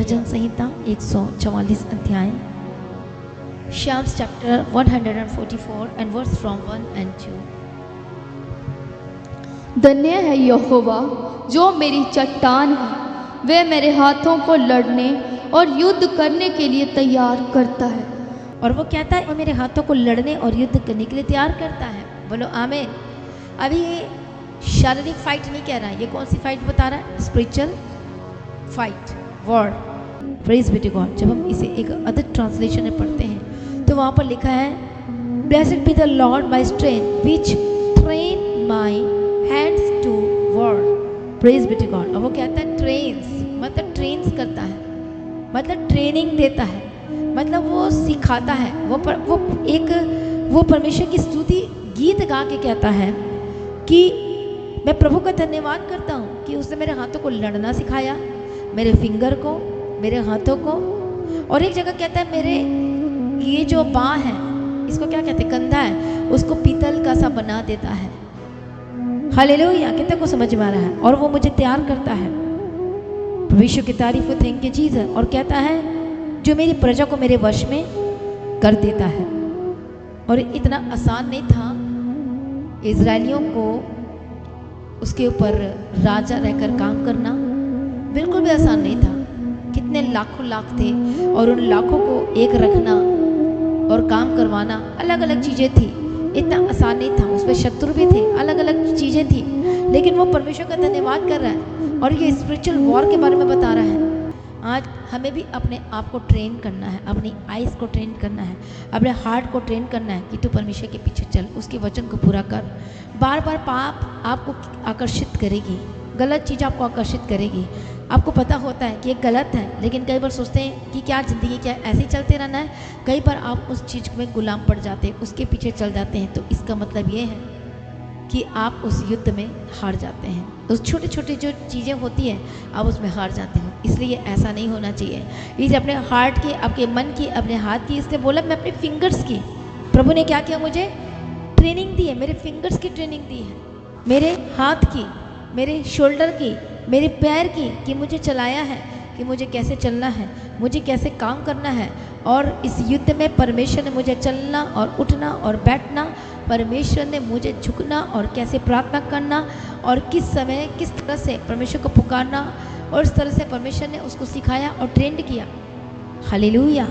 भजन संहिता 144 अध्याय, Psalms chapter 144 and verse from 1 and 2। धन्य है यहोवा जो मेरी चट्टान है, वह मेरे हाथों को लड़ने और युद्ध करने के लिए तैयार करता है। और वो कहता है वो मेरे हाथों को लड़ने और युद्ध करने के लिए तैयार करता है। बोलो आमीन। अभी ये शारीरिक फाइट नहीं कह रहा है, ये कौन सी फाइट बता रहा है? Spiritual fight, war. Praise be to God. जब हम इसे एक अदर ट्रांसलेशन में पढ़ते हैं तो वहाँ पर लिखा है, blessed be the Lord my strength which train my hands to war. Praise be to God. और वो कहता है ट्रेन्स, मतलब ट्रेन्स करता है, मतलब ट्रेनिंग देता है, मतलब वो सिखाता है। वो परमेश्वर की स्तुति गीत गा के कहता है कि मैं प्रभु का धन्यवाद करता हूँ कि उसने मेरे हाथों को लड़ना सिखाया, मेरे फिंगर को, मेरे हाथों को। और एक जगह कहता है मेरे ये जो बाँ है, इसको क्या कहते हैं, कंधा है, उसको पीतल का सा बना देता है। हालेलुया। कितने को समझ में आ रहा है? और वो मुझे तैयार करता है। विश्व की तारीफ हो, थैंक यू जीसस। और कहता है जो मेरी प्रजा को मेरे वश में कर देता है। और इतना आसान नहीं था इजरायलियों को उसके ऊपर राजा रहकर काम करना, बिल्कुल भी आसान नहीं था। कितने लाखों लाख थे और उन लाखों को एक रखना और काम करवाना, अलग अलग चीज़ें थी, इतना आसान नहीं था। उसमें शत्रु भी थे, अलग अलग चीज़ें थी, लेकिन वो परमेश्वर का धन्यवाद कर रहा है और ये स्पिरिचुअल वॉर के बारे में बता रहा है। आज हमें भी अपने आप को ट्रेन करना है, अपनी आइज़ को ट्रेन करना है, अपने हार्ट को ट्रेन करना है कि तू परमेश्वर के पीछे चल, उसके वचन को पूरा कर। बार बार पाप आपको आकर्षित करेगी, गलत चीज़ आपको आकर्षित करेगी। आपको पता होता है कि ये गलत है, लेकिन कई बार सोचते हैं कि क्या ज़िंदगी क्या ऐसे ही चलते रहना है। कई बार आप उस चीज़ में गुलाम पड़ जाते हैं, उसके पीछे चल जाते हैं, तो इसका मतलब ये है कि आप उस युद्ध में हार जाते हैं। उस छोटी छोटी जो चीज़ें होती हैं आप उसमें हार जाते हो। इसलिए ऐसा नहीं होना चाहिए। इसलिए अपने हार्ट की, आपके मन की, अपने हाथ की, इसलिए बोला मैं अपने फिंगर्स की, प्रभु ने क्या किया, मुझे ट्रेनिंग दी है, मेरे फिंगर्स की ट्रेनिंग दी है, मेरे हाथ की, मेरे शोल्डर की, मेरे पैर की, कि मुझे चलाया है कि मुझे कैसे चलना है, मुझे कैसे काम करना है। और इस युद्ध में परमेश्वर ने मुझे चलना और उठना और बैठना, परमेश्वर ने मुझे झुकना और कैसे प्रार्थना करना और किस समय किस तरह से परमेश्वर को पुकारना, और इस तरह से परमेश्वर ने उसको सिखाया और ट्रेंड किया। हालेलुया।